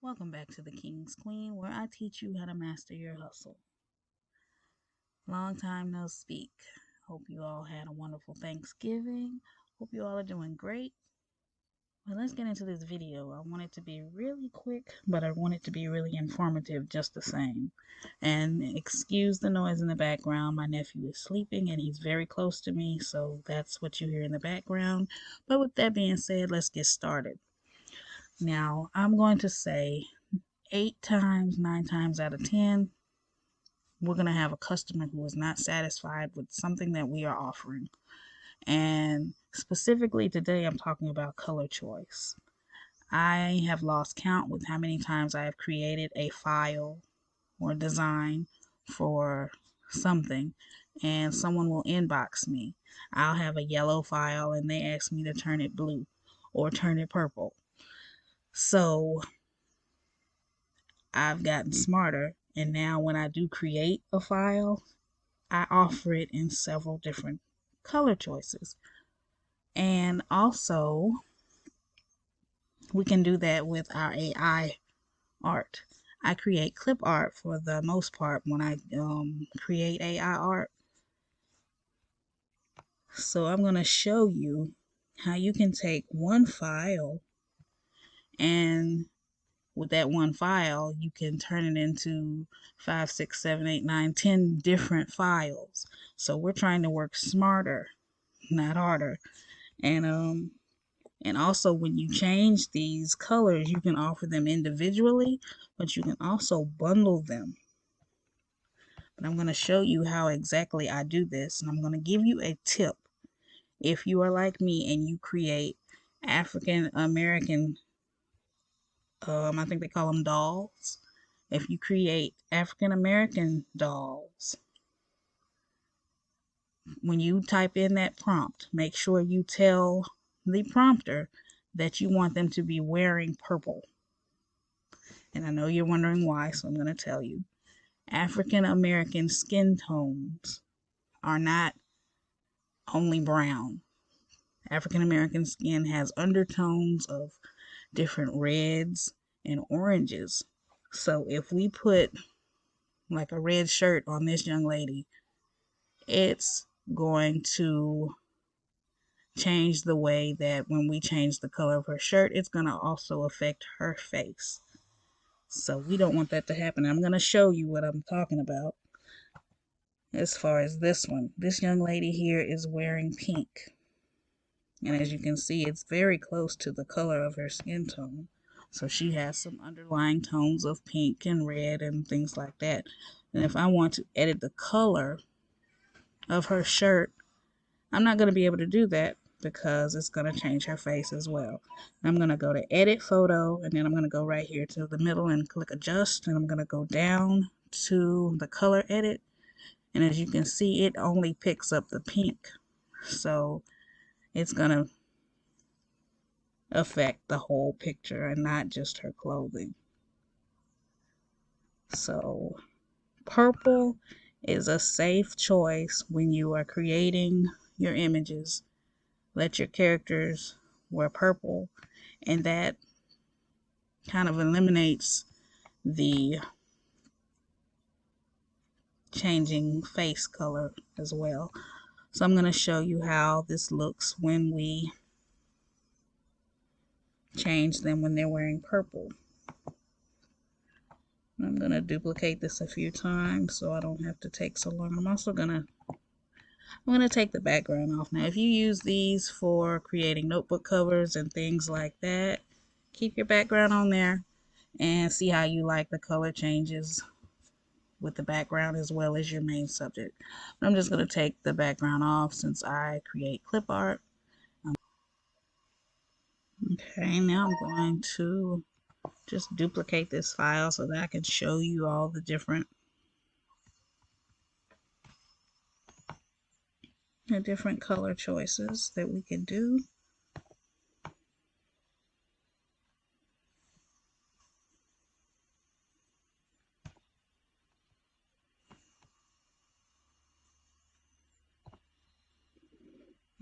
Welcome back to the King's Queen, where I teach you how to master your hustle. Long time no speak. Hope you all had a wonderful Thanksgiving. Hope you all are doing great. Well, let's get into this video. I want it to be really quick, but I want it to be really informative just the same. And excuse the noise in the background. My nephew is sleeping and he's very close to me, so that's what you hear in the background. But with that being said, let's get started. Now, I'm going to say 8 times, 9 times out of 10, we're going to have a customer who is not satisfied with something that we are offering. And specifically today, I'm talking about color choice. I have lost count with how many times I have created a file or design for something, and someone will inbox me. I'll have a yellow file and they ask me to turn it blue or turn it purple. So I've gotten smarter, and now when I do create a file, I offer it in several different color choices. And also, we can do that with our AI art. I create clip art for the most part when I create AI art. So I'm going to show you how you can take one file, and with that one file, you can turn it into 5, 6, 7, 8, 9, 10 different files. So we're trying to work smarter, not harder. And also, when you change these colors, you can offer them individually, but you can also bundle them. But I'm going to show you how exactly I do this, and I'm going to give you a tip. If you are like me and you create African American, I think they call them dolls. If you create African American dolls, when you type in that prompt, make sure you tell the prompter that you want them to be wearing purple. And I know you're wondering why, so I'm going to tell you. African American skin tones are not only brown. African American skin has undertones of different reds and oranges. So if we put like a red shirt on this young lady, it's going to change the way that when we change the color of her shirt, it's going to also affect her face. So we don't want that to happen. I'm going to show you what I'm talking about. As far as this one, this young lady here is wearing pink. And as you can see, it's very close to the color of her skin tone. So she has some underlying tones of pink and red and things like that. And if I want to edit the color of her shirt, I'm not going to be able to do that because it's going to change her face as well. I'm going to go to edit photo, and then I'm going to go right here to the middle and click adjust, and I'm going to go down to the color edit. And as you can see, it only picks up the pink. So it's going to affect the whole picture and not just her clothing. So purple is a safe choice when you are creating your images. Let your characters wear purple, and that kind of eliminates the changing face color as well. So I'm going to show you how this looks when we change them when they're wearing purple. I'm going to duplicate this a few times so I don't have to take so long. I'm going to take the background off. Now, if you use these for creating notebook covers and things like that, keep your background on there and see how you like the color changes with the background as well as your main subject. But I'm just going to take the background off since I create clip art. Okay, now I'm going to just duplicate this file so that I can show you all the different color choices that we can do.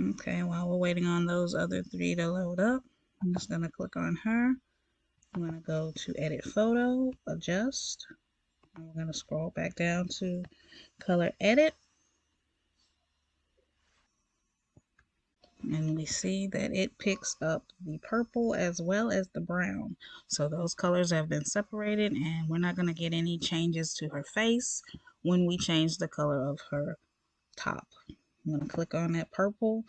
Okay, while we're waiting on those other three to load up, I'm just going to click on her. I'm going to go to edit photo, adjust, and we're going to scroll back down to color edit. And we see that it picks up the purple as well as the brown. So those colors have been separated, and we're not going to get any changes to her face when we change the color of her top. I'm going to click on that purple.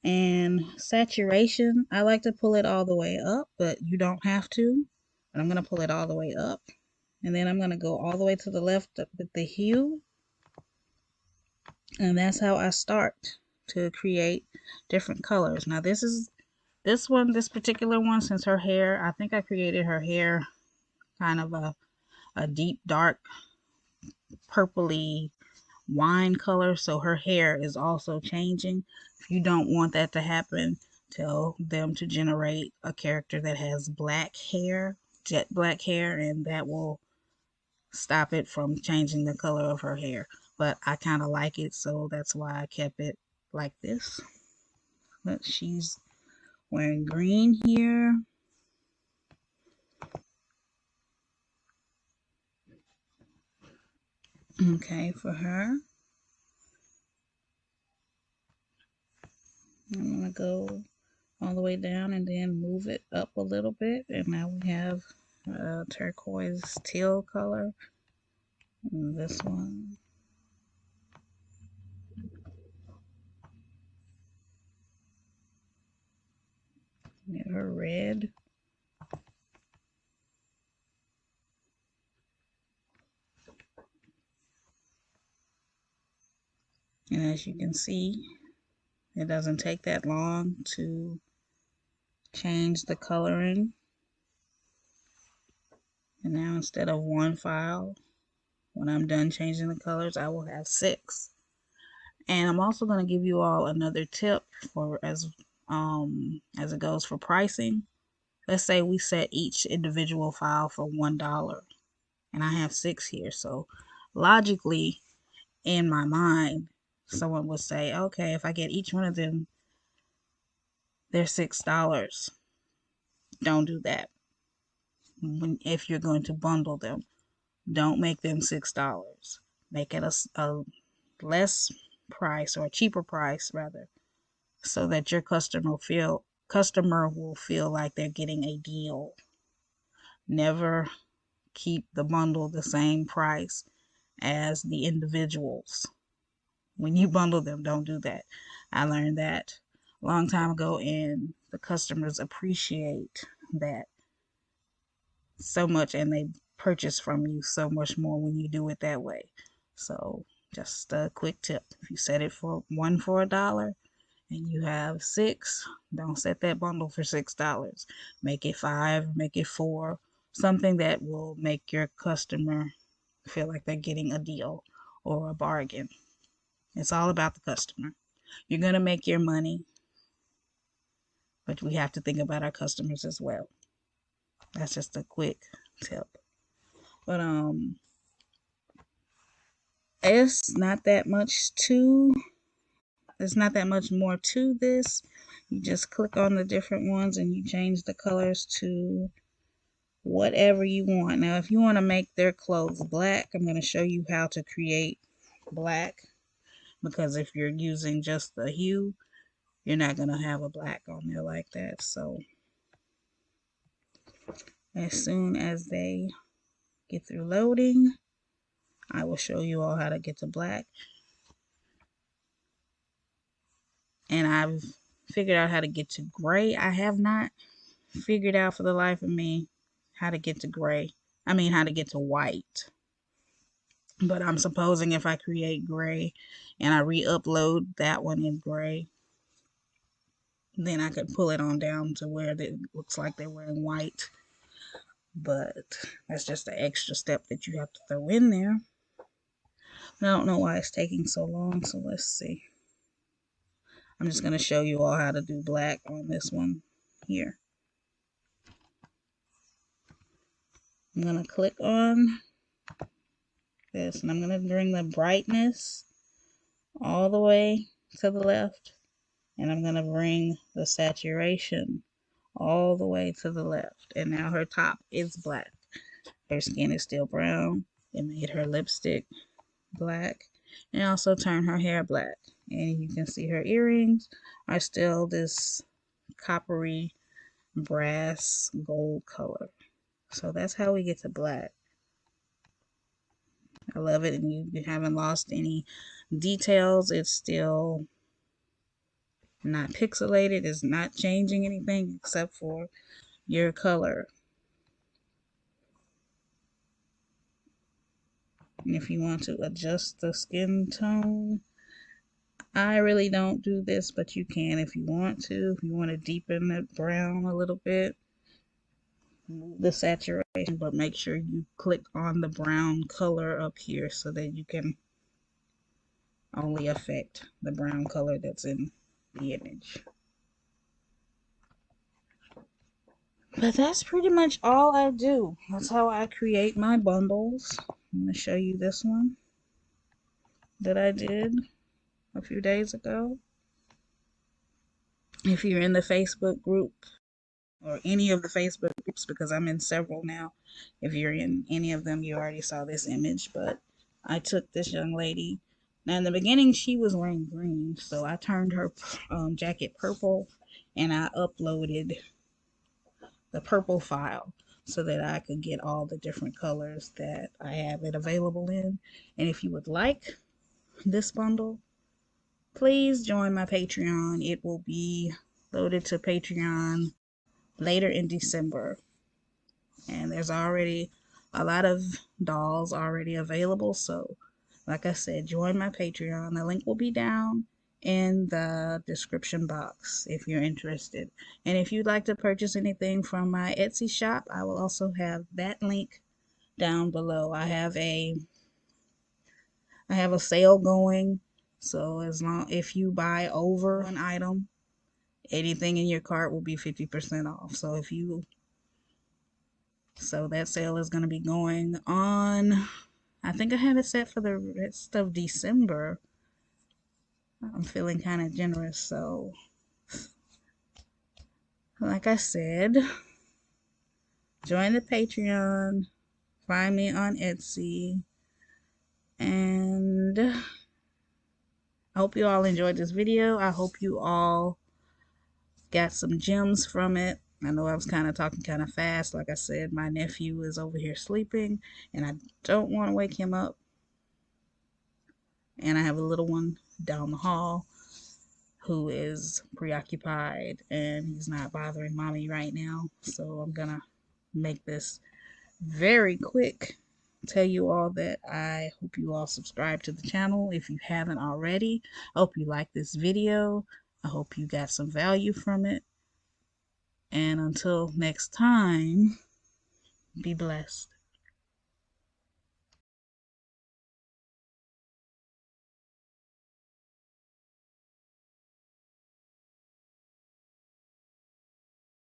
And saturation, I like to pull it all the way up, but you don't have to. But I'm going to pull it all the way up. And then I'm going to go all the way to the left with the hue. And that's how I start to create different colors. Now this particular one, since her hair, I think I created her hair kind of a deep dark purpley wine color, so her hair is also changing. If you don't want that to happen, tell them to generate a character that has black hair, jet black hair, and that will stop it from changing the color of her hair. But I kind of like it, so that's why I kept it like this. But she's wearing green here. Okay, for her, I'm gonna go all the way down and then move it up a little bit, and now we have a turquoise teal color. And this one, get her red. And as you can see, it doesn't take that long to change the coloring. And now instead of one file, when I'm done changing the colors, I will have 6. And I'm also going to give you all another tip for as it goes for pricing. Let's say we set each individual file for $1, and I have 6 here. So logically, in my mind, someone would say, okay, if I get each one of them, they're $6. Don't do that. If you're going to bundle them, don't make them $6. Make it a less price, or a cheaper price rather, so that your customer will feel like they're getting a deal. Never keep the bundle the same price as the individuals. When you bundle them, don't do that. I learned that a long time ago, and the customers appreciate that so much, and they purchase from you so much more when you do it that way. So just a quick tip: if you set it for $1 and you have 6, don't set that bundle for $6. Make it 5, make it 4, something that will make your customer feel like they're getting a deal or a bargain. It's all about the customer. You're going to make your money, but we have to think about our customers as well. That's just a quick tip. But it's not that much to there's not that much more to this. You just click on the different ones and you change the colors to whatever you want. Now, if you want to make their clothes black, I'm going to show you how to create black, because if you're using just the hue, you're not going to have a black on there like that. So as soon as they get through loading, I will show you all how to get to black. And I've figured out how to get to gray. I have not figured out for the life of me how to get to gray. I mean, how to get to white. But I'm supposing if I create gray and I re-upload that one in gray, then I could pull it on down to where it looks like they're wearing white. But that's just an extra step that you have to throw in there. I don't know why it's taking so long, so let's see. I'm just going to show you all how to do black on this one here. I'm going to click on this, and I'm going to bring the brightness all the way to the left, and I'm going to bring the saturation all the way to the left. And now her top is black. Her skin is still brown. It made her lipstick black and also turned her hair black. And you can see her earrings are still this coppery brass gold color. So that's how we get to black. I love it, and you haven't lost any details. It's still not pixelated. It's not changing anything except for your color. And if you want to adjust the skin tone, I really don't do this, but you can if you want to. If you want to deepen the brown a little bit, move the saturation, but make sure you click on the brown color up here so that you can only affect the brown color that's in the image. But that's pretty much all I do. That's how I create my bundles. I'm going to show you this one that I did a few days ago. If you're in the Facebook group or any of the Facebook groups, because I'm in several now, if you're in any of them, you already saw this image. But I took this young lady. Now, in the beginning, she was wearing green, so I turned her jacket purple, and I uploaded the purple file so that I could get all the different colors that I have it available in. And if you would like this bundle, please join my Patreon. It will be loaded to Patreon later in December. And there's already a lot of dolls already available. So, like I said, join my Patreon. The link will be down in the description box if you're interested. And if you'd like to purchase anything from my Etsy shop, I will also have that link down below. I have a sale going. So if you buy over an item, anything in your cart will be 50% off. So that sale is going to be going on. I think I have it set for the rest of December. I'm feeling kind of generous, so like I said, join the Patreon, find me on Etsy, and I hope you all enjoyed this video. I hope you all got some gems from it. I know I was kind of talking kind of fast. Like I said, my nephew is over here sleeping, and I don't want to wake him up. And I have a little one down the hall who is preoccupied, and he's not bothering mommy right now. So I'm gonna make this very quick. Tell you all that I hope you all subscribe to the channel if you haven't already. I hope you like this video. I hope you got some value from it. And until next time, be blessed.